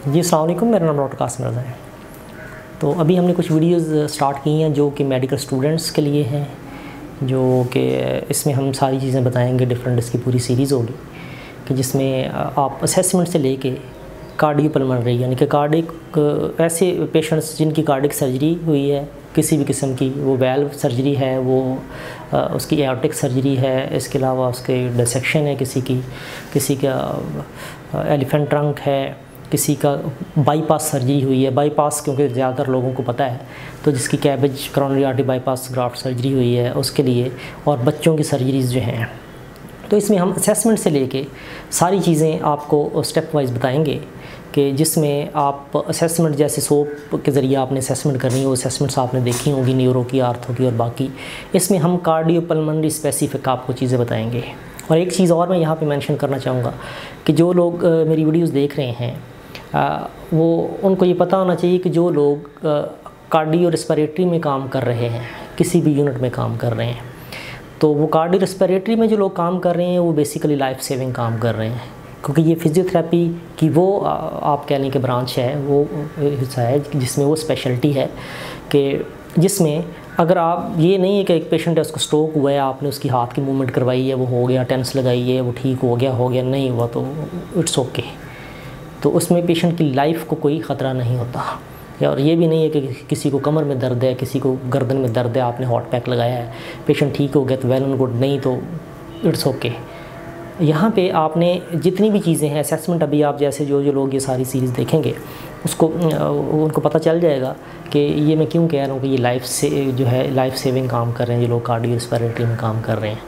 जी अस्सलाम वालेकुम, मेरा नाम डॉक्टर कासिम रज़ा है। तो अभी हमने कुछ वीडियोस स्टार्ट की हैं जो कि मेडिकल स्टूडेंट्स के लिए हैं, जो कि इसमें हम सारी चीज़ें बताएंगे। डिफरेंट इसकी पूरी सीरीज़ होगी कि जिसमें आप असेसमेंट से लेके कार्डियोपल्मोनरी यानी कि कार्डिक ऐसे पेशेंट्स जिनकी कार्डिक सर्जरी हुई है किसी भी किस्म की, वो वेल्व सर्जरी है, वो उसकी एओर्टिक सर्जरी है, इसके अलावा उसके डिसेक्शन है, किसी का एलिफेंट ट्रंक है, किसी का बाईपास सर्जरी हुई है। बाईपास क्योंकि ज़्यादातर लोगों को पता है, तो जिसकी cabbage coronary artery bypass graft surgery हुई है उसके लिए, और बच्चों की सर्जरीज़ जो हैं। तो इसमें हम असेसमेंट से लेके सारी चीज़ें आपको स्टेप वाइज बताएंगे कि जिसमें आप असेसमेंट जैसे सोप के ज़रिए आपने असेसमेंट करनी है, वो असेसमेंट्स आपने देखी होंगी, न्यूरो की, आर्थो की और बाकी। इसमें हम कार्डियोपल्मोनरी स्पेसिफिक आपको चीज़ें बताएंगे। और एक चीज़ और मैं यहाँ पे मेंशन करना चाहूँगा कि जो लोग मेरी वीडियोस देख रहे हैं वो उनको ये पता होना चाहिए कि जो लोग कार्डियो रेस्पिरेटरी में काम कर रहे हैं, किसी भी यूनिट में काम कर रहे हैं, तो वो कार्डियो रेस्पिरेटरी में जो लोग काम कर रहे हैं वो बेसिकली लाइफ सेविंग काम कर रहे हैं, क्योंकि ये फिजियोथेरेपी की वो आप कह लें कि ब्रांच है, वो हिस्सा है जिसमें वो स्पेशलिटी है कि जिसमें अगर आप ये नहीं है कि एक पेशेंट है उसको स्ट्रोक हुआ है, आपने उसकी हाथ की मूवमेंट करवाई है, वो हो गया, टेंस लगाई है, वो ठीक हो गया, नहीं हुआ तो इट्स ओके। तो उसमें पेशेंट की लाइफ को कोई ख़तरा नहीं होता। और ये भी नहीं है कि किसी को कमर में दर्द है, किसी को गर्दन में दर्द है, आपने हॉट पैक लगाया है, पेशेंट ठीक हो गया तो वेल एंड गुड, नहीं तो इट्स ओके। यहाँ पे आपने जितनी भी चीज़ें हैं असेसमेंट, अभी आप जैसे जो लोग ये सारी सीरीज़ देखेंगे उसको उनको पता चल जाएगा कि ये मैं क्यों कह रहा हूँ कि ये लाइफ से जो है लाइफ सेविंग काम कर रहे हैं जो लोग कार्डियो रेस्पिरेटरी में काम कर रहे हैं।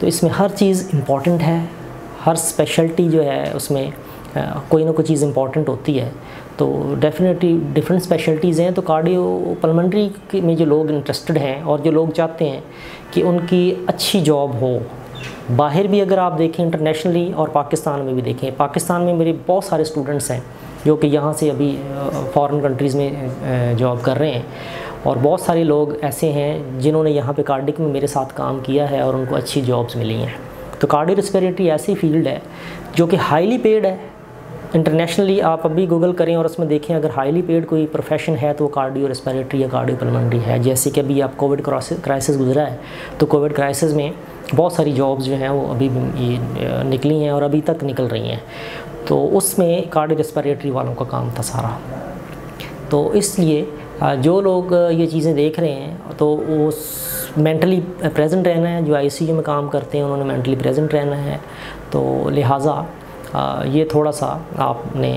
तो इसमें हर चीज़ इम्पॉर्टेंट है, हर स्पेशलिटी जो है उसमें कोई ना कोई चीज़ इम्पॉर्टेंट होती है। तो डेफिनेटली डिफरेंट स्पेशलिटीज़ हैं। तो कार्डियोपल्मोनरी में जो लोग इंटरेस्टेड हैं और जो लोग चाहते हैं कि उनकी अच्छी जॉब हो, बाहर भी अगर आप देखें इंटरनेशनली और पाकिस्तान में भी देखें, पाकिस्तान में मेरे बहुत सारे स्टूडेंट्स हैं जो कि यहाँ से अभी फॉरेन कंट्रीज़ में जॉब कर रहे हैं, और बहुत सारे लोग ऐसे हैं जिन्होंने यहाँ पे कार्डिक में मेरे साथ काम किया है और उनको अच्छी जॉब्स मिली हैं। तो कार्डियो रेस्पिरेटरी ऐसी फील्ड है जो कि हाईली पेड है इंटरनेशनली। आप अभी गूगल करें और उसमें देखें अगर हाईली पेड कोई प्रोफेशन है तो वो कार्डियो रेस्पिरेटरी या कार्डियोपल्मोनरी है। जैसे कि अभी आप कोविड क्राइसिस गुजरा है, तो कोविड क्राइसिस में बहुत सारी जॉब्स जो हैं वो अभी निकली हैं और अभी तक निकल रही हैं। तो उसमें कार्डियो रेस्पिरेटरी वालों का काम था सारा। तो इसलिए जो लोग ये चीज़ें देख रहे हैं तो वो मेंटली प्रेजेंट रहना है, जो आईसीयू में काम करते हैं उन्होंने मेंटली प्रेजेंट रहना है। तो लिहाजा ये थोड़ा सा आपने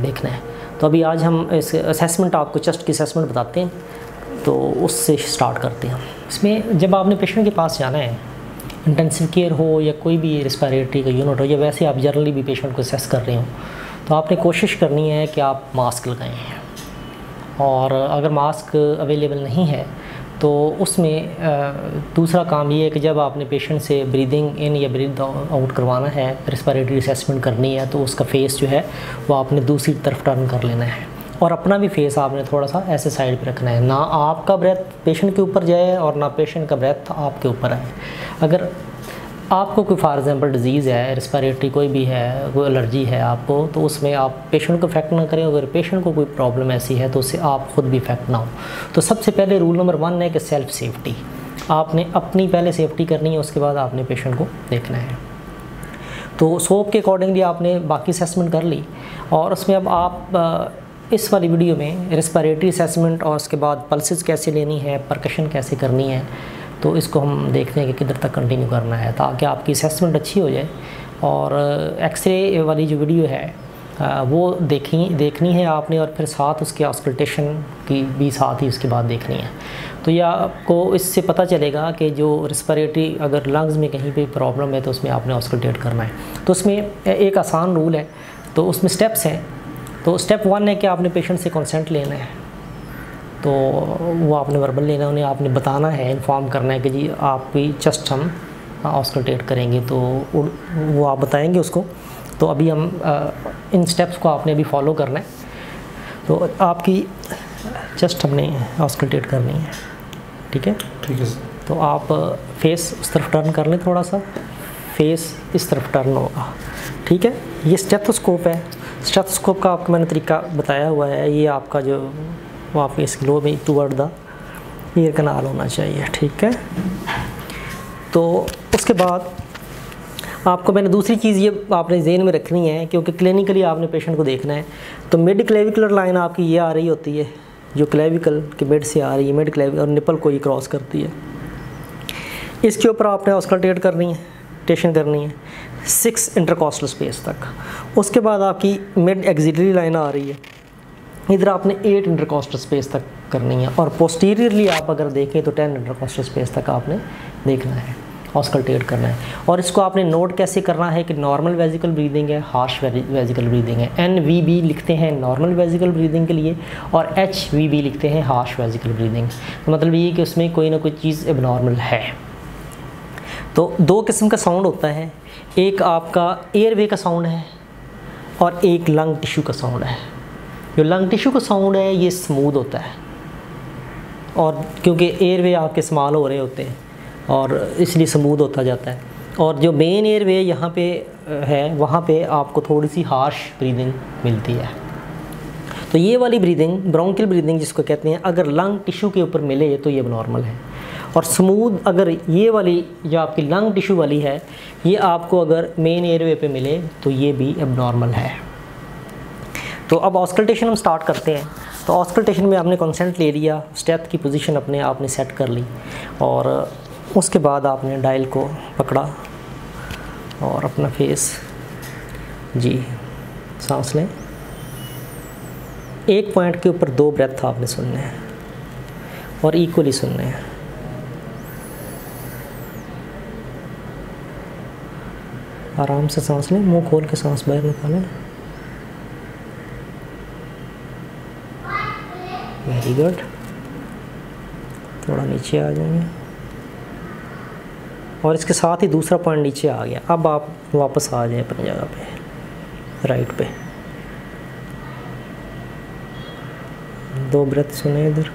देखना है। तो अभी आज हम इस असेसमेंट आपको चेस्ट की असेसमेंट बताते हैं, तो उससे स्टार्ट करते हैं। इसमें जब आपने पेशेंट के पास जाना है, इंटेंसिव केयर हो या कोई भी रेस्पिरेटरी का यूनिट हो, या वैसे आप जनरली भी पेशेंट को असेस कर रहे हो, तो आपने कोशिश करनी है कि आप मास्क लगाएं। और अगर मास्क अवेलेबल नहीं है तो उसमें दूसरा काम ये है कि जब आपने पेशेंट से ब्रीदिंग इन या ब्रीद आउट करवाना है, रेस्पिरेटरी असेसमेंट करनी है, तो उसका फेस जो है वो आपने दूसरी तरफ टर्न कर लेना है, और अपना भी फेस आपने थोड़ा सा ऐसे साइड पे रखना है। ना आपका ब्रेथ पेशेंट के ऊपर जाए और ना पेशेंट का ब्रेथ आपके ऊपर आए। अगर आपको कोई फॉर एग्जांपल डिजीज़ है, रेस्पिरेटरी कोई भी है, कोई एलर्जी है आपको, तो उसमें आप पेशेंट को इफेक्ट ना करें। अगर पेशेंट को कोई प्रॉब्लम ऐसी है तो उससे आप ख़ुद भी इफेक्ट ना हो। तो सबसे पहले रूल नंबर 1 है कि सेल्फ सेफ्टी। आपने अपनी पहले सेफ्टी करनी है, उसके बाद आपने पेशेंट को देखना है। तो सोप के अकॉर्डिंगली आपने बाकी असेसमेंट कर ली, और उसमें अब आप इस वाली वीडियो में रेस्पिरेटरी असेसमेंट और उसके बाद पल्सेस कैसे लेनी है, परकशन कैसे करनी है, तो इसको हम देखते हैं कि किधर तक कंटिन्यू करना है ताकि आपकी असेसमेंट अच्छी हो जाए। और एक्सरे वाली जो वीडियो है वो देखनी है आपने, और फिर साथ उसके ऑस्कल्टेशन की भी साथ ही उसके बाद देखनी है। तो यह आपको इससे पता चलेगा कि जो रेस्पिरेटरी अगर लंग्स में कहीं पे प्रॉब्लम है तो उसमें आपने ऑस्कल्टेट करना है। तो उसमें एक आसान रूल है, तो उसमें स्टेप्स हैं। तो स्टेप 1 है कि आपने पेशेंट से कंसेंट लेना है, तो वो आपने वर्बल लेना है, उन्हें आपने बताना है, इन्फॉर्म करना है कि जी आपकी चेस्ट हम ऑस्कल्टेट करेंगे, तो वो आप बताएंगे उसको। तो अभी हम इन स्टेप्स को आपने अभी फॉलो करना है। तो आपकी चेस्ट हमने ऑस्कल्टेट करनी है, ठीक है? ठीक है। तो आप फेस उस तरफ टर्न कर लें, थोड़ा सा फेस इस तरफ टर्न होगा, ठीक है? ये स्टेथोस्कोप है। स्टेथोस्कोप का आपको मैंने तरीका बताया हुआ है। ये आपका जो वहाँ पे इस ग्लो में टूवर्ड द ईयर कनाल होना चाहिए, ठीक है। तो उसके बाद आपको मैंने दूसरी चीज़ ये आपने ज़हन में रखनी है, क्योंकि क्लिनिकली आपने पेशेंट को देखना है। तो मिड क्लेविकुलर लाइन आपकी ये आ रही होती है, जो क्लेविकल के मिड से आ रही है, मिड क्लेविकल और निपल को ये क्रॉस करती है। इसके ऊपर आपने ऑस्कल्टेट करनी है, टेशन करनी है 6 इंटरकॉस्टल स्पेस तक। उसके बाद आपकी मिड एक्सिलरी लाइन आ रही है, इधर आपने 8 इंटरकॉस्टल स्पेस तक करनी है। और पोस्टीरियरली आप अगर देखें तो 10 इंटरकॉस्टल स्पेस तक आपने देखना है, ऑस्कल्टेट करना है। और इसको आपने नोट कैसे करना है कि नॉर्मल वेजिकल ब्रीदिंग है, हार्श वेजिकल ब्रीदिंग है। NVB लिखते हैं नॉर्मल वेजिकल ब्रीदिंग के लिए और HVB लिखते हैं हार्श वेजिकल ब्रीदिंग। तो मतलब ये कि उसमें कोई ना कोई चीज़ एबनॉर्मल है। तो 2 किस्म का साउंड होता है, एक आपका एयरवे का साउंड है और एक लंग टिश्यू का साउंड है। जो लंग टिश्यू का साउंड है ये स्मूथ होता है, और क्योंकि एयरवे आपके इस्तेमाल हो रहे होते हैं और इसलिए स्मूथ होता जाता है। और जो मेन एयरवे यहाँ पे है वहाँ पे आपको थोड़ी सी हार्श ब्रीदिंग मिलती है। तो ये वाली ब्रीदिंग, ब्रोंकियल ब्रीदिंग जिसको कहते हैं, अगर लंग टिश्यू के ऊपर मिले तो ये नॉर्मल है। और स्मूथ अगर ये वाली जो आपकी लंग टिश्यू वाली है, ये आपको अगर मेन एयरवे पे मिले तो ये भी एबनॉर्मल है। तो अब ऑस्कल्टेशन हम स्टार्ट करते हैं। तो ऑस्कल्टेशन में आपने कंसेंट ले लिया, स्टेथ की पोजीशन अपने आपने सेट कर ली, और उसके बाद आपने डायल को पकड़ा और अपना फेस जी सांस लें। एक पॉइंट के ऊपर 2 ब्रेथ आपने सुनने हैं और इक्वली सुनने हैं। आराम से सांस लें, मुंह खोल के सांस बाहर निकालें। Very good. थोड़ा नीचे आ जाएंगे और इसके साथ ही दूसरा पॉइंट नीचे आ गया। अब आप वापस आ जाए अपनी जगह पे, राइट पे। 2 ब्रेथ सुने इधर।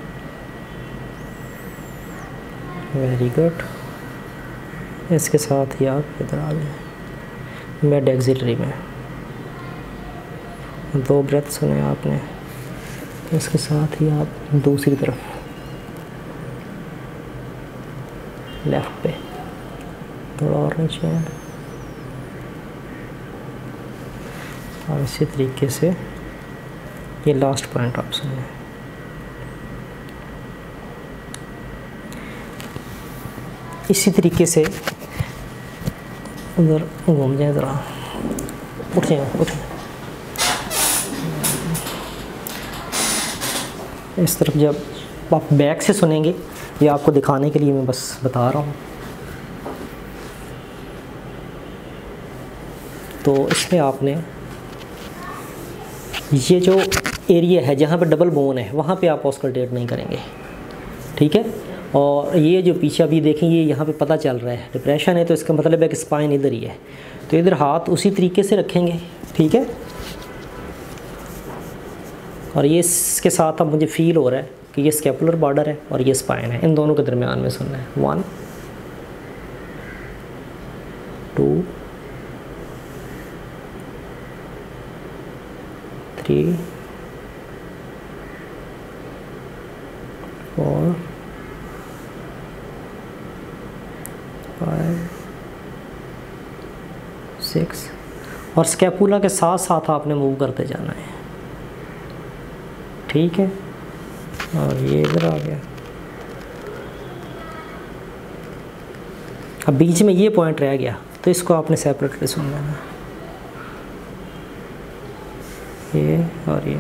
Very good. इसके साथ ही आप इधर आ जाए मिड एक्सिलरी में। 2 ब्रेथ सुने आपने, इसके साथ ही आप दूसरी तरफ लेफ्ट पे थोड़ा और नीचे आए और इसी तरीके से ये लास्ट पॉइंट आप सुने। इसी तरीके से उधर घूम जाए, ज़रा उठ जाए, उठ। इस तरफ जब आप बैक से सुनेंगे, ये आपको दिखाने के लिए मैं बस बता रहा हूँ। तो इसमें आपने ये जो एरिया है जहाँ पे डबल बोन है वहाँ पे आप ऑस्कल्टेट नहीं करेंगे, ठीक है। और ये जो पीछे अभी देखेंगे यहाँ पे पता चल रहा है डिप्रेशन है, तो इसका मतलब है कि स्पाइन इधर ही है। तो इधर हाथ उसी तरीके से रखेंगे, ठीक है। और ये इसके साथ अब मुझे फील हो रहा है कि ये स्कैपुलर बॉर्डर है और ये स्पाइन है, इन दोनों के दरमियान में सुनना है। 1 2 3 4 5 6 और स्कैपुला के साथ साथ आपने मूव करते जाना है, ठीक है। और ये इधर आ गया। अब बीच में ये पॉइंट रह गया, तो इसको आपने सेपरेटली सुन लेना, ये और ये।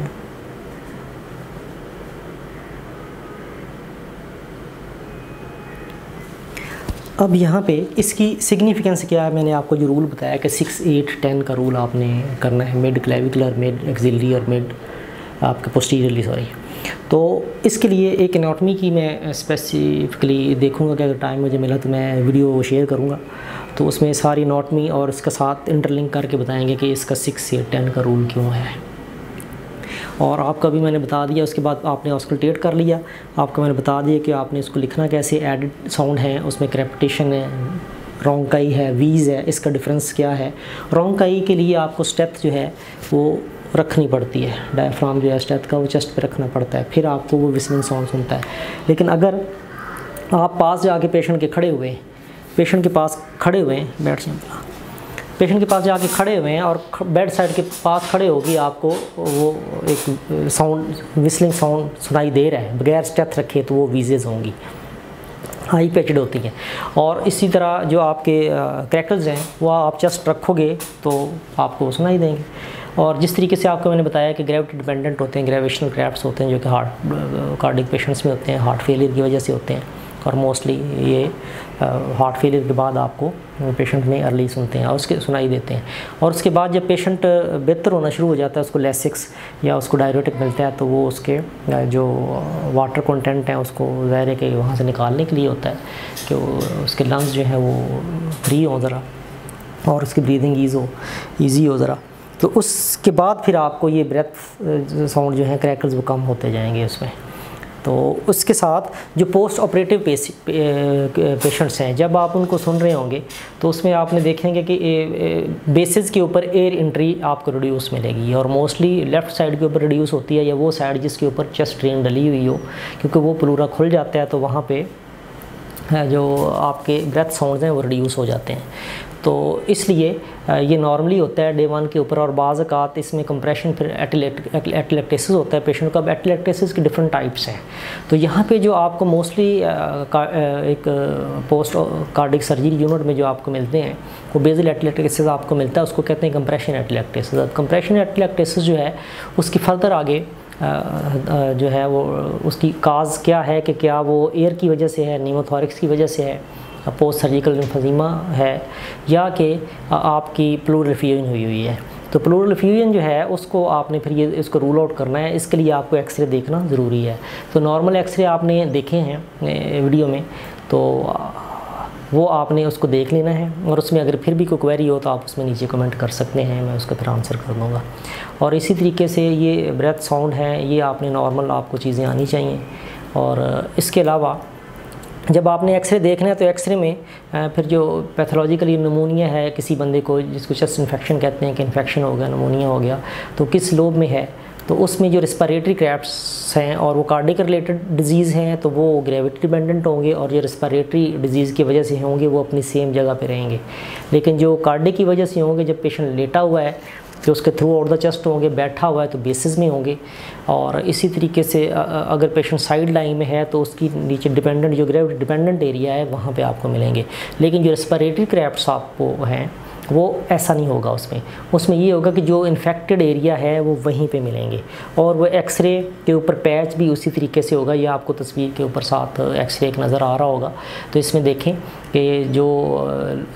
अब यहाँ पे इसकी सिग्निफिकेंस क्या है, मैंने आपको जो रूल बताया कि 6 8 10 का रूल आपने करना है, मिड क्लेविकुलर, मिड एक्सिलरी और मिड आपके पोस्टीरियरली, सॉरी। तो इसके लिए एक एनाटॉमी की मैं स्पेसिफिकली देखूंगा कि अगर टाइम मुझे मिला तो मैं वीडियो शेयर करूंगा। तो उसमें सारी एनाटॉमी और इसके साथ इंटरलिंक करके बताएंगे कि इसका 6 या 10 का रूल क्यों है। और आपका भी मैंने बता दिया। उसके बाद आपने ऑस्कल्टेट कर लिया, आपको मैंने बता दिया कि आपने इसको लिखना कैसे। एडिड साउंड है, उसमें क्रेपिटेशन है, रोंकाई है, वीज़ है, इसका डिफरेंस क्या है। रोंकाई के लिए आपको स्टेथ जो है वो रखनी पड़ती है, डायफ्राम जो है स्टेथ का वो चेस्ट पे रखना पड़ता है, फिर आपको वो विस्लिंग साउंड सुनता है। लेकिन अगर आप पास जाके पेशेंट के खड़े हुए हैं, पेशेंट के पास खड़े हुए हैं, पेशेंट के पास जाके खड़े हुए हैं और बेड साइड के पास खड़े होगी, आपको वो एक साउंड विस्लिंग साउंड सुनाई दे रहा है बगैर स्टेथ रखे, तो वो वीजेज होंगी, हाई पिचड होती हैं। और इसी तरह जो आपके क्रैकल्स हैं वो आप चेस्ट रखोगे तो आपको सुनाई देंगे। और जिस तरीके से आपको मैंने बताया कि ग्रेविटी डिपेंडेंट होते हैं, ग्रेविटेशनल क्रैप्स होते हैं जो कि कार्डिक पेशेंट्स में होते हैं, हार्ट फेलियर की वजह से होते हैं, और मोस्टली ये हार्ट फेलियर के बाद आपको पेशेंट में अर्ली सुनते हैं और उसके सुनाई देते हैं। और उसके बाद जब पेशेंट बेहतर होना शुरू हो जाता है, उसको लेसिक्स या उसको डायरेटिक मिलता है, तो वो उसके जो वाटर कंटेंट है उसको ज़ाहिर है कि वहाँ से निकालने के लिए होता है कि उसके लंग्स जो हैं वो फ्री हो ज़रा और उसकी ब्रीदिंग ईजी हो ज़रा। तो उसके बाद फिर आपको ये ब्रेथ साउंड जो है क्रैकल्स वो कम होते जाएंगे उसमें। तो उसके साथ जो पोस्ट ऑपरेटिव पेशेंट्स हैं, जब आप उनको सुन रहे होंगे तो उसमें आपने देखेंगे कि बेसिस के ऊपर एयर एंट्री आपको रिड्यूस मिलेगी, और मोस्टली लेफ़्ट साइड के ऊपर रिड्यूस होती है, या वो साइड जिसके ऊपर चेस्ट ड्रेन डली हुई हो, क्योंकि वो प्लूरा खुल जाता है तो वहाँ पे जो आपके ब्रेथ साउंड्स हैं वो रिड्यूस हो जाते हैं। तो इसलिए ये नॉर्मली होता है डे 1 के ऊपर, और बाज़ औक़ात इसमें कंप्रेशन फिर एटिलेक्टेसिस होता है पेशेंट को। अब एटिलेक्टेसिस के डिफरेंट टाइप्स हैं, तो यहाँ पे जो आपको मोस्टली एक पोस्ट कार्डिक सर्जरी यूनिट में जो आपको मिलते हैं वो बेसल एटिलेक्टेसिस आपको मिलता है, उसको कहते हैं कंप्रेशन एटिलेक्टेसिस। अब कंप्रेशन एटिलेक्टेसिस जो है उसकी फर्दर आगे जो है वो उसकी काज क्या है कि क्या वो एयर की वजह से है, न्यूमोथोरिक्स की वजह से है, पोस्ट सर्जिकल लिम्फेडिमा है, या कि आपकी प्लूरल एफ्यूजन हुई है। तो प्लूरल एफ्यूजन जो है उसको आपने फिर ये इसको रूल आउट करना है, इसके लिए आपको एक्सरे देखना ज़रूरी है। तो नॉर्मल एक्सरे आपने देखे हैं वीडियो में, तो वो आपने उसको देख लेना है, और उसमें अगर फिर भी कोई क्वेरी हो तो आप उसमें नीचे कमेंट कर सकते हैं, मैं उसका फिर आंसर कर दूँगा। और इसी तरीके से ये ब्रेथ साउंड है, ये आपने नॉर्मल आपको चीज़ें आनी चाहिए। और इसके अलावा जब आपने एक्सरे देखना है तो एक्सरे में फिर जो पैथोलॉजिकली नमूनिया है किसी बंदे को, जिसको चेस्ट इन्फेक्शन कहते हैं कि इन्फेक्शन हो गया, नमूनिया हो गया, तो किस लोब में है, तो उसमें जो रिस्पिरेटरी क्रैप्स हैं और वो कार्डिक रिलेटेड डिजीज़ हैं तो वो ग्रेविटी डिपेंडेंट होंगे, और जो रिस्पिरेटरी डिजीज़ की वजह से होंगे वो अपनी सेम जगह पे रहेंगे। लेकिन जो कार्डिक की वजह से होंगे, जब पेशेंट लेटा हुआ है तो उसके थ्रू आउट द चेस्ट होंगे, बैठा हुआ है तो बेसिस में होंगे। और इसी तरीके से अगर पेशेंट साइड लाइन में है तो उसकी नीचे डिपेंडेंट जो ग्रेविटी डिपेंडेंट एरिया है वहाँ पे आपको मिलेंगे। लेकिन जो रेस्पिरेटरी क्रैप्स आपको हैं वो ऐसा नहीं होगा, उसमें ये होगा कि जो इन्फेक्टेड एरिया है वो वहीं पे मिलेंगे। और वो एक्सरे के ऊपर पैच भी उसी तरीके से होगा, ये आपको तस्वीर के ऊपर साथ एक्सरे एक नज़र आ रहा होगा। तो इसमें देखें कि जो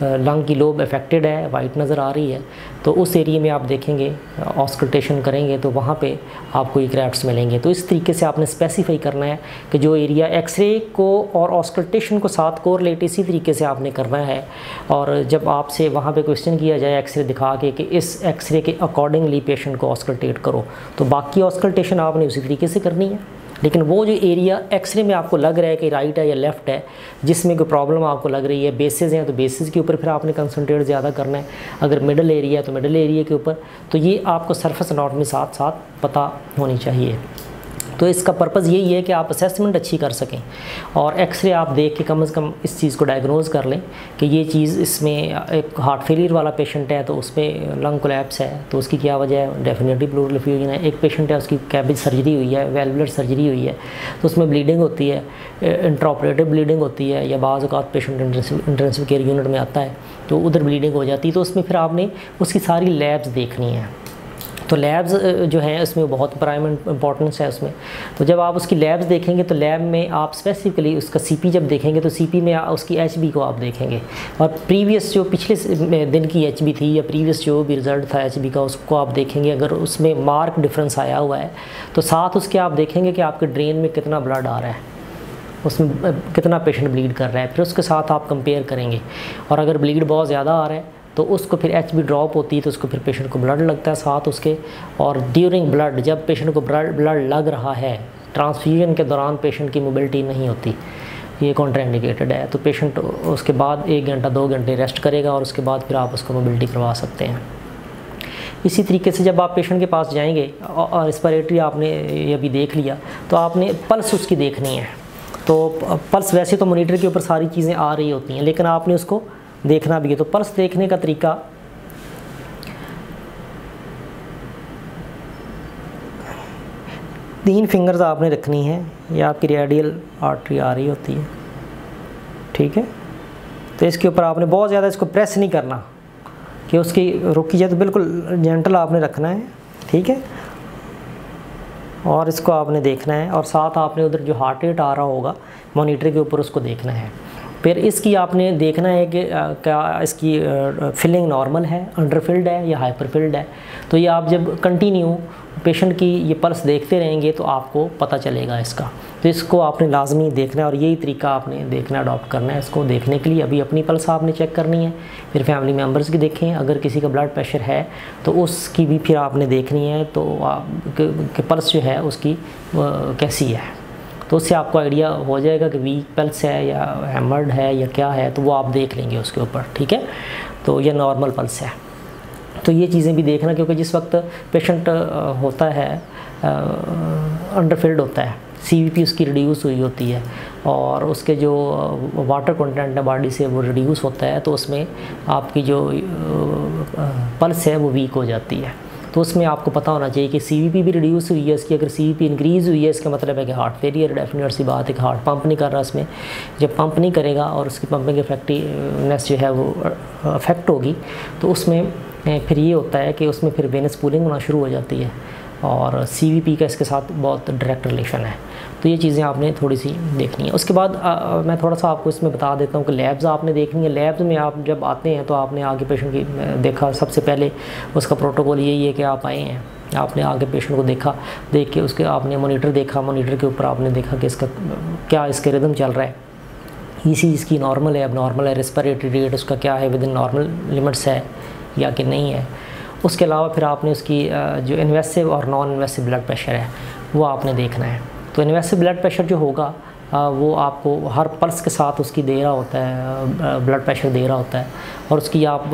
लंग की लोब अफेक्टेड है, वाइट नज़र आ रही है, तो उस एरिया में आप देखेंगे ऑस्कल्टेशन करेंगे तो वहाँ पे आपको ये क्रैप्स मिलेंगे। तो इस तरीके से आपने स्पेसिफाई करना है कि जो एरिया एक्सरे को और ऑस्कल्टेशन को साथ कोरिलेट इसी तरीके से आपने करना है। और जब आपसे वहाँ पे क्वेश्चन किया जाए एक्सरे दिखा के कि इस एक्सरे के अकॉर्डिंगली पेशेंट को ऑस्कल्टेट करो, तो बाकी ऑस्कल्टेशन आपने उसी तरीके से करनी है। लेकिन वो जो एरिया एक्सरे में आपको लग रहा है कि राइट है या लेफ़्ट है, जिसमें कोई प्रॉब्लम आपको लग रही है, बेसिस हैं तो बेसिस के ऊपर फिर आपने कंसंट्रेट ज़्यादा करना है। अगर मिडल एरिया है तो मिडल एरिया के ऊपर। तो ये आपको सरफेस एनाटॉमी साथ साथ पता होनी चाहिए। तो इसका पर्पज़ यही है कि आप असेसमेंट अच्छी कर सकें, और एक्सरे आप देख के कम से कम इस चीज़ को डायग्नोज कर लें कि ये चीज़ इसमें एक हार्ट फेलियर वाला पेशेंट है तो उसमें लंग कोलैप्स है, तो उसकी क्या वजह है, डेफिनेटली प्लूरल एफ्यूजन है। एक पेशेंट है उसकी कैबिज सर्जरी हुई है, वेल्वुलर सर्जरी हुई है, तो उसमें ब्लीडिंग होती है, इंट्राऑपरेटिव ब्लीडिंग होती है, या बाज़ औक़ात पेशेंट इंटेंसिव केयर यूनिट में आता है तो उधर ब्लीडिंग हो जाती है। तो उसमें फिर आपने उसकी सारी लैब्स देखनी है। तो लैब्स जो हैं इसमें बहुत प्राइम इंपॉर्टेंस है उसमें। तो जब आप उसकी लैब्स देखेंगे तो लैब में आप स्पेसिफिकली उसका सीपी जब देखेंगे तो सीपी में उसकी एचबी को आप देखेंगे, और प्रीवियस जो पिछले दिन की एचबी थी या प्रीवियस जो भी रिज़ल्ट था एचबी का उसको आप देखेंगे। अगर उसमें मार्क डिफरेंस आया हुआ है तो साथ उसके आप देखेंगे कि आपके ड्रेन में कितना ब्लड आ रहा है, उसमें कितना पेशेंट ब्लीड कर रहा है, फिर उसके साथ आप कंपेयर करेंगे। और अगर ब्लीड बहुत ज़्यादा आ रहा है तो उसको फिर एचबी ड्रॉप होती है तो उसको फिर पेशेंट को ब्लड लगता है साथ उसके। और ड्यूरिंग ब्लड, जब पेशेंट को ब्लड लग रहा है, ट्रांसफ्यूजन के दौरान पेशेंट की मोबिलिटी नहीं होती, ये कॉन्ट्राइंडिकेटेड है, तो पेशेंट उसके बाद 1 घंटा 2 घंटे रेस्ट करेगा और उसके बाद फिर आप उसको मोबिलिटी करवा सकते हैं। इसी तरीके से जब आप पेशेंट के पास जाएंगे और रेस्पिरेटरी आपने अभी देख लिया, तो आपने पल्स उसकी देखनी है। तो पल्स वैसे तो मॉनिटर के ऊपर सारी चीज़ें आ रही होती हैं, लेकिन आपने उसको देखना भी है। तो पल्स देखने का तरीका, तीन फिंगर्स आपने रखनी है, ये आपकी रेडियल आर्टरी आ रही होती है, ठीक है। तो इसके ऊपर आपने बहुत ज़्यादा इसको प्रेस नहीं करना कि उसकी रुकी जाए, तो बिल्कुल जेंटल आपने रखना है, ठीक है। और इसको आपने देखना है, और साथ आपने उधर जो हार्ट रेट आ रहा होगा मॉनिटर के ऊपर उसको देखना है। फिर इसकी आपने देखना है कि क्या इसकी फिलिंग नॉर्मल है, अंडरफिल्ड है या हाइपरफिल्ड है। तो ये आप जब कंटिन्यू पेशेंट की ये पल्स देखते रहेंगे तो आपको पता चलेगा इसका। तो इसको आपने लाजमी देखना है, और यही तरीका आपने देखना अडॉप्ट करना है। इसको देखने के लिए अभी अपनी पल्स आपने चेक करनी है, फिर फैमिली मेम्बर्स की देखें। अगर किसी का ब्लड प्रेशर है तो उसकी भी फिर आपने देखनी है, तो आप पल्स जो है उसकी कैसी है, तो उससे आपको आइडिया हो जाएगा कि वीक पल्स है या हैमर्ड है या क्या है, तो वो आप देख लेंगे उसके ऊपर, ठीक है। तो ये नॉर्मल पल्स है। तो ये चीज़ें भी देखना, क्योंकि जिस वक्त पेशेंट होता है अंडरफिल्ड होता है, CVP उसकी रिड्यूस हुई होती है, और उसके जो वाटर कंटेंट है बॉडी से वो रिड्यूस होता है, तो उसमें आपकी जो पल्स है वो वीक हो जाती है। तो उसमें आपको पता होना चाहिए कि CVP भी रिड्यूस हुई है इसकी। अगर CVP इंक्रीज़ हुई है, इसका मतलब है कि हार्ट फेलियर डेफिनेट सी बात है कि हार्ट पंप नहीं कर रहा इसमें। जब पंप नहीं करेगा और उसकी पंपिंग इफेक्टिवनेस जो है वो अफेक्ट होगी, तो उसमें फिर ये होता है कि उसमें फिर वेनस पूलिंग होना शुरू हो जाती है, और CVP का इसके साथ बहुत डायरेक्ट रिलेशन है। तो ये चीज़ें आपने थोड़ी सी देखनी है। उसके बाद मैं थोड़ा सा आपको इसमें बता देता हूँ कि लैब्स आपने देखनी है। लैब्स में आप जब आते हैं तो आपने आगे पेशेंट की देखा, सबसे पहले उसका प्रोटोकॉल यही है कि आप आए हैं, आपने आगे पेशेंट को देखा, देख के उसके आपने मॉनिटर देखा, मॉनिटर के ऊपर आपने देखा कि इसका क्या इसके रिदम चल रहा है, ECG इसकी नॉर्मल है, अब नॉर्मल है, रेस्पिरेटरी रेट उसका क्या है, विद इन नॉर्मल लिमिट्स है या कि नहीं है। उसके अलावा फिर आपने उसकी जो इन्वेसिव और नॉन इन्वेसिव ब्लड प्रेशर है वो आपने देखना है। तो इन्वेसिव ब्लड प्रेशर जो होगा वो आपको हर पल्स के साथ उसकी दे रहा होता है, ब्लड प्रेशर दे रहा होता है, और उसकी आप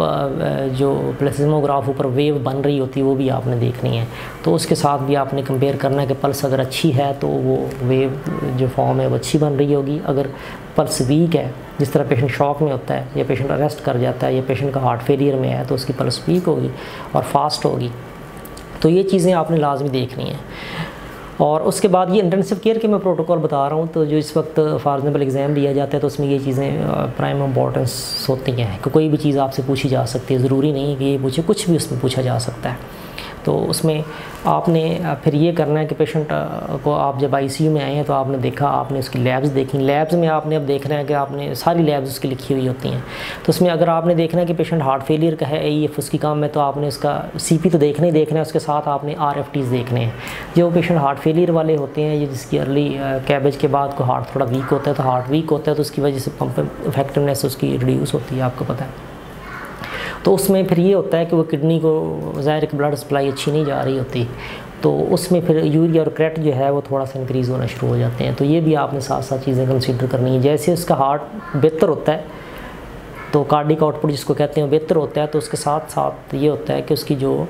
जो प्लेसिमोग्राफ ऊपर वेव बन रही होती है वो भी आपने देखनी है। तो उसके साथ भी आपने कंपेयर करना है कि पल्स अगर अच्छी है तो वो वेव जो फॉर्म है वो अच्छी बन रही होगी। अगर पल्स वीक है, जिस तरह पेशेंट शॉक में होता है या पेशेंट अरेस्ट कर जाता है या पेशेंट का हार्ट फेलियर में है, तो उसकी पल्स वीक होगी और फास्ट होगी। तो ये चीज़ें आपने लाजमी देखनी है। और उसके बाद ये इंटेंसिव केयर के मैं प्रोटोकॉल बता रहा हूँ, तो जो इस वक्त फॉर एग्जाम्पल एग्ज़ाम दिया जाता है तो उसमें ये चीज़ें प्राइम इम्पोर्टेंस होती हैं कि कोई भी चीज़ आपसे पूछी जा सकती है, ज़रूरी नहीं है कि ये पूछे, कुछ भी उसमें पूछा जा सकता है। तो उसमें आपने फिर ये करना है कि पेशेंट को आप जब ICU में आए हैं तो आपने देखा, आपने उसकी लैब्स देखी। लैब्स में आपने अब देखना है कि आपने सारी लैब्स उसकी लिखी हुई होती हैं। तो उसमें अगर आपने देखना है कि पेशेंट हार्ट फेलियर का है, AEF उसकी कम है, तो आपने उसका CP तो देखना ही देखना है, उसके साथ आपने RFTs देखने हैं। जो पेशेंट हार्ट फेलियर वाले होते हैं, ये जिसकी अर्ली कैबेज के बाद को हार्ट थोड़ा वीक होता है, तो हार्ट वीक होता है तो उसकी वजह से पंप इफेक्टिवनेस उसकी रिड्यूस होती है, आपको पता है। तो उसमें फिर ये होता है कि वो किडनी को ज़ाहिर कि ब्लड सप्लाई अच्छी नहीं जा रही होती, तो उसमें फिर यूरिया और क्रेट जो है वो थोड़ा सा इंक्रीज़ होना शुरू हो जाते हैं। तो ये भी आपने साथ साथ चीज़ें कंसीडर करनी है। जैसे उसका हार्ट बेहतर होता है तो कार्डिक आउटपुट जिसको कहते हैं बेहतर होता है, तो उसके साथ साथ ये होता है कि उसकी जो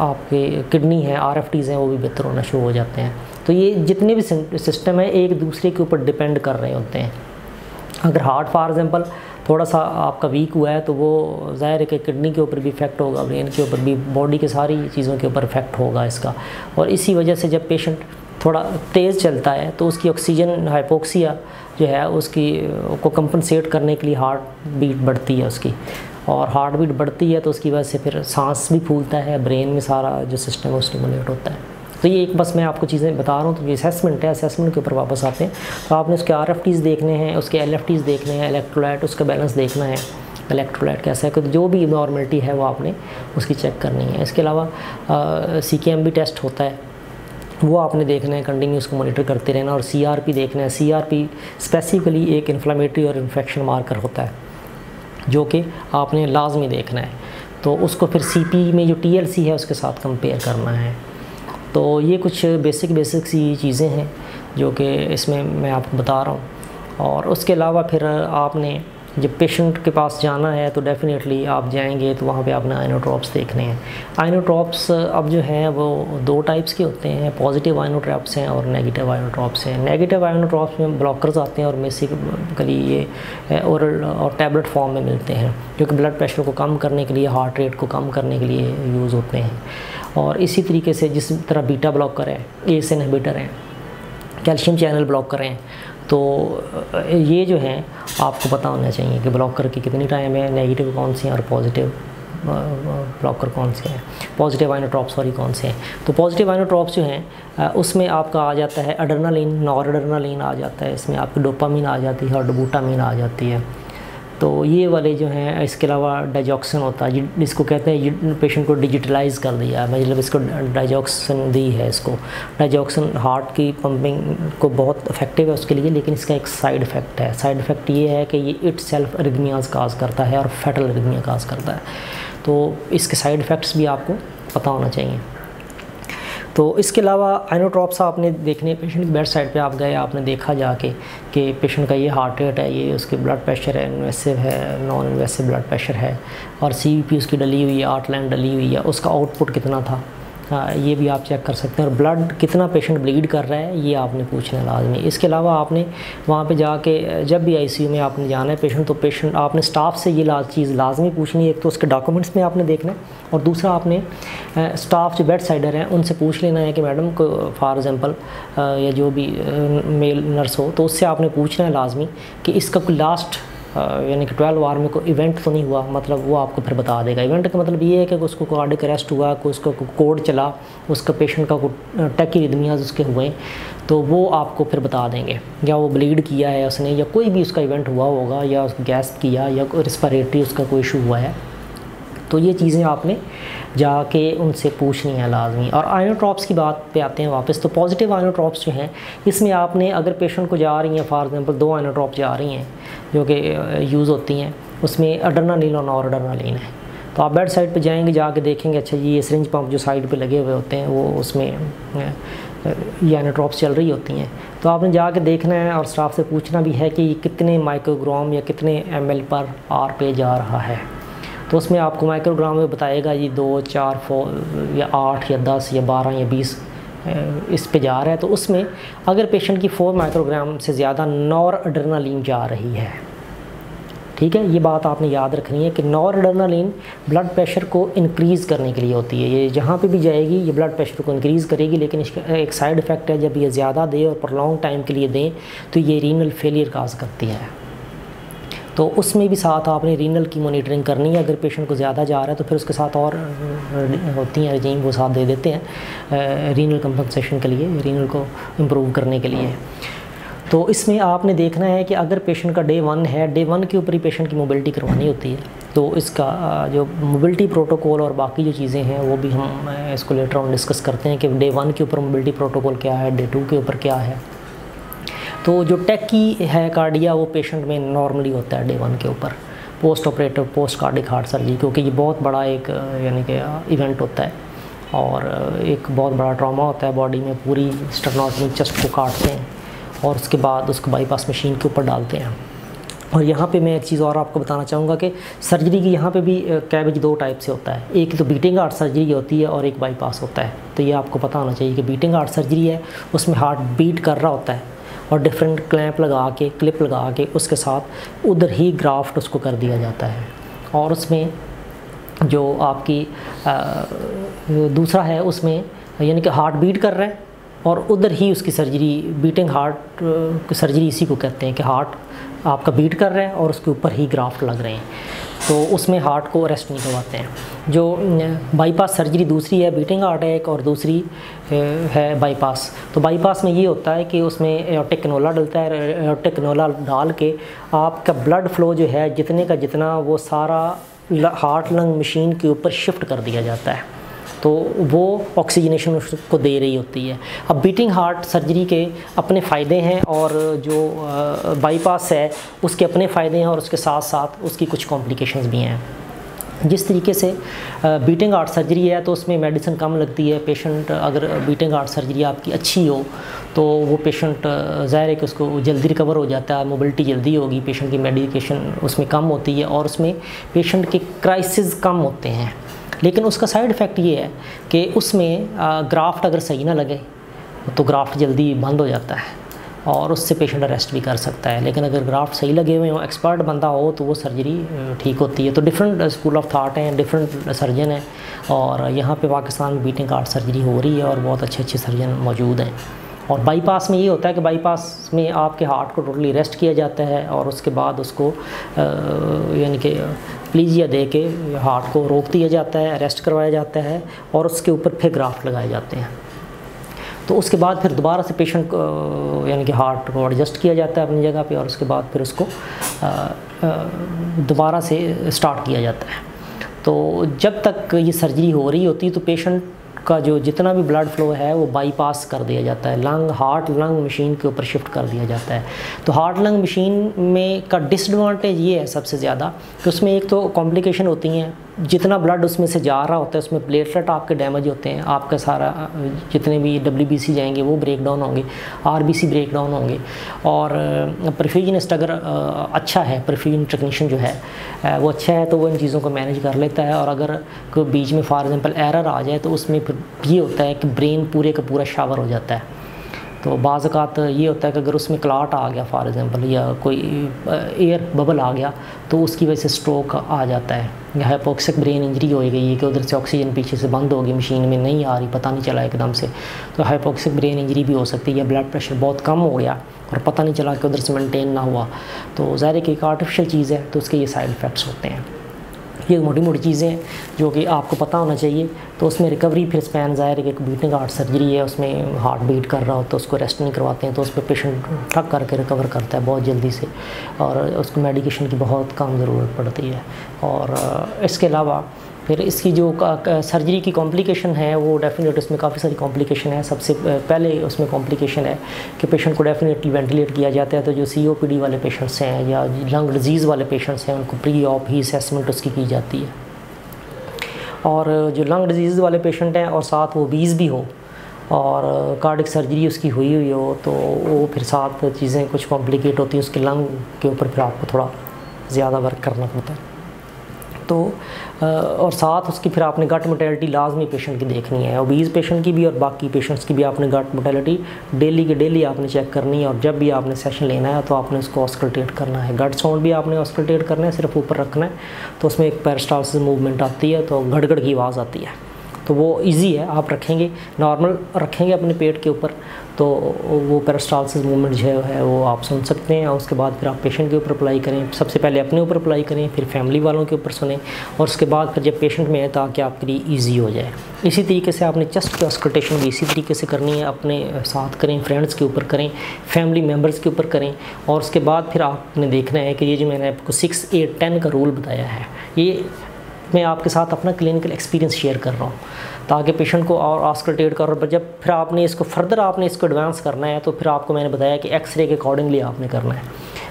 आपके किडनी है, RFTs हैं, वो भी बेहतर होना शुरू हो जाते हैं। तो ये जितने भी सिस्टम हैं एक दूसरे के ऊपर डिपेंड कर रहे होते हैं। अगर हार्ट फॉर एग्जांपल थोड़ा सा आपका वीक हुआ है तो वो ज़ाहिर है कि किडनी के ऊपर भी इफेक्ट होगा, ब्रेन के ऊपर भी, बॉडी के सारी चीज़ों के ऊपर इफेक्ट होगा इसका। और इसी वजह से जब पेशेंट थोड़ा तेज़ चलता है तो उसकी ऑक्सीजन हाइपोक्सिया जो है उसकी को कंपनसेट करने के लिए हार्ट बीट बढ़ती है उसकी, और हार्ट बीट बढ़ती है तो उसकी वजह से फिर सांस भी फूलता है, ब्रेन में सारा जो सिस्टम है वो स्टिमुलेट होता है। तो ये एक बस मैं आपको चीज़ें बता रहा हूँ। तो ये असेसमेंट है, असेसमेंट के ऊपर वापस आते हैं। तो आपने उसके RFTs देखने हैं, उसके LFTs देखने हैं, इलेक्ट्रोलाइट उसका बैलेंस देखना है, इलेक्ट्रोलाइट कैसा है, जो भी नॉर्मलिटी है वो आपने उसकी चेक करनी है। इसके अलावा CKMB टेस्ट होता है, वो आपने देखना है, कंटिन्यू उसको मॉनिटर करते रहना। और CRP देखना है। CRP स्पेसिफिकली एक इन्फ्लेमेटरी और इन्फेक्शन मार्कर होता है जो कि आपने लाजमी देखना है। तो उसको फिर CP में जो TLC है उसके साथ कंपेयर करना है। तो ये कुछ बेसिक सी चीज़ें हैं जो कि इसमें मैं आपको बता रहा हूँ। और उसके अलावा फिर आपने जब पेशेंट के पास जाना है तो डेफ़िनेटली आप जाएंगे तो वहाँ पे आपने आइनोट्रॉप्स देखने हैं। आइनोट्रॉप्स अब जो हैं वो 2 टाइप्स के होते हैं, पॉजिटिव आइनोट्रॉप्स हैं और नेगेटिव आइनोट्रॉप्स हैं। नेगेटिव आइनोट्रॉप्स में ब्लॉकर्स आते हैं और बेसिकली ये ओरल और टैबलेट फॉर्म में मिलते हैं, जो कि ब्लड प्रेशर को कम करने के लिए, हार्ट रेट को कम करने के लिए यूज़ होते हैं। और इसी तरीके से जिस तरह बीटा ब्लॉकर है, एस इनहिबिटर हैं, कैल्शियम चैनल ब्लॉकर हैं, तो ये जो हैं आपको पता होना चाहिए कि ब्लॉकर की कितनी टाइम है, नेगेटिव कौन से हैं और पॉजिटिव ब्लॉकर कौन से हैं, पॉजिटिव आइनोट्रॉप्स सॉरी कौन से हैं। तो पॉजिटिव आइनोट्रॉप्स जो हैं उसमें आपका आ जाता है एड्रेनालिन, नॉरएड्रेनालिन आ जाता है, इसमें आपकी डोपामिन आ जाती है और डोबूटामिन आ जाती है। तो ये वाले जो हैं, इसके अलावा डाइजॉक्सिन होता है, जिसको कहते हैं पेशेंट को डिजिटलाइज़ कर दिया है, मतलब इसको डाइजॉक्सिन दी है। इसको डाइजॉक्सिन हार्ट की पंपिंग को बहुत इफेक्टिव है उसके लिए, लेकिन इसका एक साइड इफ़ेक्ट है। साइड इफ़ेक्ट ये है कि ये इट सेल्फ अरिथमियाज़ काज करता है और फैटल अरिथमिया काज करता है। तो इसके साइड इफ़ेक्ट्स भी आपको पता होना चाहिए। तो इसके अलावा आइनोट्रॉप्स आपने देखने, पेशेंट की बेड साइड पे आप गए, आपने देखा जाके कि पेशेंट का ये हार्ट रेट है, ये उसके ब्लड प्रेशर है, इन्वेसिव है, नॉन इन्वेसिव ब्लड प्रेशर है, और CVP उसकी डली हुई है, 8 लाइन डली हुई है, उसका आउटपुट कितना था, ये भी आप चेक कर सकते हैं। और ब्लड कितना पेशेंट ब्लीड कर रहा है ये आपने पूछना है लाजमी। इसके अलावा आपने वहाँ पे जाके जब भी ICU में आपने जाना है पेशेंट, तो पेशेंट आपने स्टाफ से ये चीज़ लाजमी पूछनी है। एक तो उसके डॉक्यूमेंट्स में आपने देखना है, और दूसरा आपने स्टाफ जो बेड साइडर हैं उनसे पूछ लेना है कि मैडम को फॉर एग्ज़ाम्पल या जो भी मेल नर्स हो, तो उससे आपने पूछना है लाजमी कि इसका कोई लास्ट यानी कि 12 आवर में कोई इवेंट तो नहीं हुआ, मतलब वो आपको फिर बता देगा। इवेंट का मतलब ये है कि उसको कार्डियक अरेस्ट हुआ, कोई उसका कोड चला, उसका पेशेंट का टैकीरिथमियाज़ उसके हुए, तो वो आपको फिर बता देंगे। या वो ब्लीड किया है उसने, या कोई भी उसका इवेंट हुआ होगा, या गैस किया, या रिस्पिरेटरी उसका कोई इशू हुआ है, तो ये चीज़ें आपने जाके उनसे पूछनी है लाजमी। और आइनोट्रॉप्स की बात पे आते हैं वापस। तो पॉजिटिव आइनोट्रॉप्स जो हैं, इसमें आपने अगर पेशेंट को जा रही हैं फॉर एग्जांपल 2 आइनोट्रॉप जा रही हैं जो कि यूज़ होती हैं, उसमें एड्रेनालिन और नॉरएड्रेनालिन है, तो आप बेड साइड पे जाएंगे, जाके देखेंगे अच्छा जी ये सिरिंज पंप जो साइड पे लगे हुए होते हैं वो उसमें ये आइनोट्रॉप्स चल रही होती हैं, तो आपने जाके देखना है और स्टाफ से पूछना भी है कि कितने माइक्रोग्राम या कितने ml पर आर पे जा रहा है। तो उसमें आपको माइक्रोग्राम में बताएगा ये 2, 4, 4 या 8 या 10 या 12 या 20 इस पे जा रहा है। तो उसमें अगर पेशेंट की 4 माइक्रोग्राम से ज़्यादा नॉरएड्रेनालिन जा रही है, ठीक है, ये बात आपने याद रखनी है कि नॉरएड्रेनालिन ब्लड प्रेशर को इंक्रीज़ करने के लिए होती है। ये जहाँ पे भी जाएगी ये ब्लड प्रेशर को इंक्रीज़ करेगी, लेकिन इसका एक साइड इफ़ेक्ट है, जब ये ज़्यादा दे और प्रोलॉन्ग टाइम के लिए दें तो ये रीनल फेलियर काज करती है। तो उसमें भी साथ आपने रीनल की मॉनिटरिंग करनी है। अगर पेशेंट को ज़्यादा जा रहा है तो फिर उसके साथ और होती हैं रजीम, वो साथ दे देते हैं रीनल कंपनसेशन के लिए, रीनल को इम्प्रूव करने के लिए। तो इसमें आपने देखना है कि अगर पेशेंट का डे 1 है, डे 1 के ऊपर ही पेशेंट की मोबिलिटी करवानी होती है, तो इसका जो मोबिलिटी प्रोटोकॉल और बाकी जो चीज़ें हैं वो भी हम इसको लेटर ऑन डिस्कस करते हैं कि डे 1 के ऊपर मोबिलिटी प्रोटोकॉल क्या है, डे 2 के ऊपर क्या है। तो जो टैकी है कार्डिया वो पेशेंट में नॉर्मली होता है डे 1 के ऊपर, post operative post cardiac heart surgery, क्योंकि ये बहुत बड़ा एक यानी कि इवेंट होता है और एक बहुत बड़ा ट्रॉमा होता है बॉडी में। पूरी स्टेनोटॉमी चेस्ट को काटते हैं और उसके बाद उसको बाईपास मशीन के ऊपर डालते हैं। और यहाँ पे मैं एक चीज़ और आपको बताना चाहूँगा कि सर्जरी की यहाँ पे भी कैबेज 2 टाइप से होता है, एक तो बीटिंग हार्ट सर्जरी होती है और एक बाईपास होता है। तो ये आपको पता होना चाहिए कि बीटिंग हार्ट सर्जरी है, उसमें हार्ट बीट कर रहा होता है और डिफरेंट क्लैंप लगा के, क्लिप लगा के उसके साथ उधर ही ग्राफ्ट उसको कर दिया जाता है। और उसमें जो आपकी दूसरा है उसमें यानी कि हार्ट बीट कर रहा है और उधर ही उसकी सर्जरी, बीटिंग हार्ट सर्जरी इसी को कहते हैं कि हार्ट आपका बीट कर रहा है और उसके ऊपर ही ग्राफ्ट लग रहे हैं, तो उसमें हार्ट को अरेस्ट नहीं करवाते हैं। जो बाईपास सर्जरी दूसरी है, बीटिंग हार्ट है एक, और दूसरी है बाईपास। तो बाईपास में ये होता है कि उसमें एओर्टिक कैनोला डलता है, एओर्टिक कैनोला डाल के आपका ब्लड फ्लो जो है जितने का जितना वो सारा हार्ट लंग मशीन के ऊपर शिफ्ट कर दिया जाता है, तो वो ऑक्सीजनेशन उसको दे रही होती है। अब बीटिंग हार्ट सर्जरी के अपने फ़ायदे हैं और जो बाईपास है उसके अपने फ़ायदे हैं और उसके साथ साथ उसकी कुछ कॉम्प्लिकेशंस भी हैं। जिस तरीके से बीटिंग हार्ट सर्जरी है तो उसमें मेडिसिन कम लगती है। पेशेंट अगर बीटिंग हार्ट सर्जरी आपकी अच्छी हो तो वो पेशेंट ज़ाहिर है कि उसको जल्दी रिकवर हो जाता है, मोबिलिटी जल्दी होगी, पेशेंट की मेडिकेशन उसमें कम होती है और उसमें पेशेंट के क्राइसिस कम होते हैं। लेकिन उसका साइड इफ़ेक्ट ये है कि उसमें ग्राफ्ट अगर सही ना लगे तो ग्राफ्ट जल्दी बंद हो जाता है और उससे पेशेंट अरेस्ट भी कर सकता है। लेकिन अगर ग्राफ्ट सही लगे हुए हो, एक्सपर्ट बंदा हो, तो वो सर्जरी ठीक होती है। तो डिफरेंट स्कूल ऑफ थाट हैं, डिफरेंट सर्जन हैं और यहाँ पे पाकिस्तान में बीटिंग हार्ट सर्जरी हो रही है और बहुत अच्छे अच्छे सर्जन मौजूद हैं। और बाईपास में ये होता है कि बाईपास में आपके हार्ट को टोटली रेस्ट किया जाता है और उसके बाद उसको यानी कि प्लीजिया दे के हार्ट को रोक दिया जाता है, रेस्ट करवाया जाता है और उसके ऊपर फिर ग्राफ्ट लगाए जाते हैं। तो उसके बाद फिर दोबारा से पेशेंट को यानी कि हार्ट को एडजस्ट किया जाता है अपनी जगह पे और उसके बाद फिर उसको दोबारा से स्टार्ट किया जाता है। तो जब तक ये सर्जरी हो रही होती है तो पेशेंट का जो जितना भी ब्लड फ्लो है वो बाईपास कर दिया जाता है, हार्ट लंग मशीन के ऊपर शिफ्ट कर दिया जाता है। तो हार्ट लंग मशीन में का डिसएडवांटेज ये है सबसे ज़्यादा कि उसमें एक तो कॉम्प्लिकेशन होती हैं, जितना ब्लड उसमें से जा रहा होता है उसमें प्लेटलेट आपके डैमेज होते हैं, आपका सारा जितने भी WBC जाएंगे वो ब्रेक डाउन होंगे, RBC ब्रेक डाउन होंगे। और परफ्यूजनिस्ट अगर अच्छा है, परफ्यूजन टेक्नीशियन जो है वो अच्छा है तो वो इन चीज़ों को मैनेज कर लेता है। और अगर कोई बीच में फॉर एग्जांपल एरर आ जाए तो उसमें फिर ये होता है कि ब्रेन पूरे का पूरा शावर हो जाता है। तो बाज़ औक़ात ये होता है कि अगर उसमें क्लाट आ गया फॉर एग्जांपल या कोई एयर बबल आ गया तो उसकी वजह से स्ट्रोक आ जाता है या हाइपोक्सिक ब्रेन इंजरी हो गई है कि उधर से ऑक्सीजन पीछे से बंद होगी, मशीन में नहीं आ रही, पता नहीं चला एकदम से, तो हाइपोक्सिक ब्रेन इंजरी भी हो सकती है। या ब्लड प्रेशर बहुत कम हो गया और पता नहीं चला कि उधर से मेंटेन ना हुआ, तो ज़ाहिर है कि एक आर्टिफिशियल चीज़ है तो उसके ये साइड इफ़ेक्ट्स होते हैं। ये मोटी मोटी चीज़ें हैं जो कि आपको पता होना चाहिए। तो उसमें रिकवरी फिर स्पैन ज़ाहिर है कि एक बीटिंग हार्ट सर्जरी है, उसमें हार्ट बीट कर रहा हो तो उसको रेस्ट नहीं करवाते हैं तो उस पर पेशेंट ठक करके रिकवर करता है बहुत जल्दी से और उसको मेडिकेशन की बहुत कम ज़रूरत पड़ती है। और इसके अलावा फिर इसकी जो सर्जरी की कॉम्प्लिकेशन है वो डेफिनेट उसमें काफ़ी सारी कॉम्प्लिकेशन है। सबसे पहले उसमें कॉम्प्लिकेशन है कि पेशेंट को डेफिनेटली वेंटिलेट किया जाता है। तो जो COPD वाले पेशेंट्स हैं या लंग डिजीज़ वाले पेशेंट्स हैं उनको प्री ऑप ही असेसमेंट उसकी की जाती है। और जो लंग डिजीज़ वाले पेशेंट हैं और साथ वो ओबीज़ भी हो और कार्डिक सर्जरी उसकी हुई हो तो वो फिर साथ चीज़ें कुछ कॉम्प्लिकेट होती हैं, उसके लंग के ऊपर फिर आपको थोड़ा ज़्यादा वर्क करना पड़ता है। तो और साथ उसकी फिर आपने गट मोटेलिटी लाजमी पेशेंट की देखनी है, ओबीज़ पेशेंट की भी और बाकी पेशेंट्स की भी आपने गट मोटेलिटी डेली के डेली आपने चेक करनी है। और जब भी आपने सेशन लेना है तो आपने उसको ऑस्कल्टेट करना है, गट साउंड भी आपने ऑस्कल्टेट करना है, सिर्फ ऊपर रखना है तो उसमें एक पेरिस्टाल्सिस मूवमेंट आती है तो गड़गड़ की आवाज़ आती है। तो वो इजी है, आप रखेंगे नॉर्मल रखेंगे अपने पेट के ऊपर तो वो पेरिस्टाल्सिस मूवमेंट जो है वो आप सुन सकते हैं। और उसके बाद फिर आप पेशेंट के ऊपर अप्लाई करें, सबसे पहले अपने ऊपर अप्लाई करें, फिर फैमिली वालों के ऊपर सुने और उसके बाद फिर जब पेशेंट में है ताकि आपके लिए ईजी हो जाए। इसी तरीके से आपने चेस्ट की ऑस्कल्टेशन भी इसी तरीके से करनी है, अपने साथ करें, फ्रेंड्स के ऊपर करें, फैमिली मेम्बर्स के ऊपर करें। और उसके बाद फिर आपने देखना है कि ये जो मैंने आपको 6, 8, 10 का रूल बताया है ये मैं आपके साथ अपना क्लिनिकल एक्सपीरियंस शेयर कर रहा हूँ ताकि पेशेंट को और ऑस्कल्टेट कर। और जब फिर आपने इसको फर्दर आपने इसको एडवांस करना है तो फिर आपको मैंने बताया कि एक्सरे के अकॉर्डिंगली आपने करना है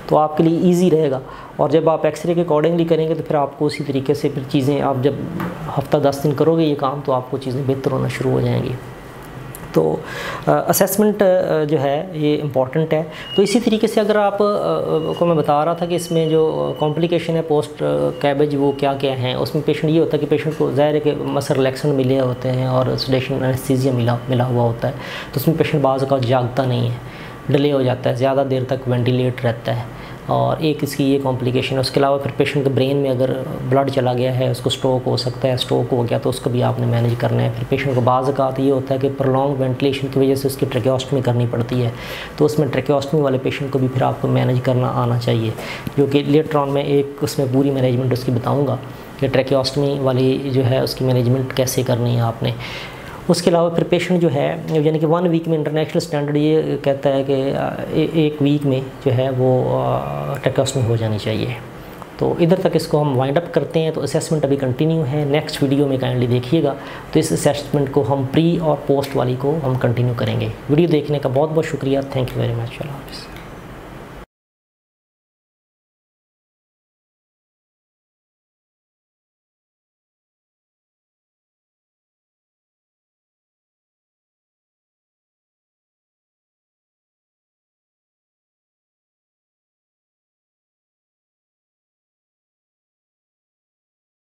तो आपके लिए इजी रहेगा। और जब आप एक्सरे के अकॉर्डिंगली करेंगे तो फिर आपको उसी तरीके से फिर चीज़ें आप जब हफ्ता 10 दिन करोगे ये काम तो आपको चीज़ें बेहतर होना शुरू हो जाएंगी। तो असेसमेंट जो है ये इम्पॉर्टेंट है। तो इसी तरीके से अगर आप को मैं बता रहा था कि इसमें जो कॉम्प्लिकेशन है पोस्ट कैबेज वो क्या क्या हैं, उसमें पेशेंट ये होता है कि पेशेंट को ज़ाहिर है कि मसल रिलैक्सेंट मिले होते हैं और सेडेशन एनेस्थीसिया मिला हुआ होता है तो उसमें पेशेंट बाज़ का जागता नहीं है, डिले हो जाता है, ज़्यादा देर तक वेंटिलेट रहता है और एक इसकी ये कॉम्प्लिकेशन है। उसके अलावा फिर पेशेंट के ब्रेन में अगर ब्लड चला गया है उसको स्ट्रोक हो सकता है, स्ट्रोक हो गया तो उसको भी आपने मैनेज करना है। फिर पेशेंट को बाज़ औक़ात ये होता है कि प्रोलॉन्ग वेंटिलेशन की वजह से उसकी ट्रेकेओस्टमी करनी पड़ती है तो उसमें ट्रेकेओस्टमी वाले पेशेंट को भी फिर आपको मैनेज करना आना चाहिए, जो कि लेटर ऑन में एक उसमें पूरी मैनेजमेंट उसकी बताऊँगा कि ट्रेकेओस्टमी वाली जो है उसकी मैनेजमेंट कैसे करनी है आपने। उसके अलावा फिर पेशेंट जो है यानी कि 1 वीक में इंटरनेशनल स्टैंडर्ड ये कहता है कि 1 वीक में जो है वो ट्रेकेओस्टमी हो जानी चाहिए। तो इधर तक इसको हम वाइंड अप करते हैं। तो असेसमेंट अभी कंटिन्यू है, नेक्स्ट वीडियो में काइंडली देखिएगा। तो इस असेसमेंट को हम प्री और पोस्ट वाली को हम कंटिन्यू करेंगे। वीडियो देखने का बहुत बहुत शुक्रिया, थैंक यू वेरी मच।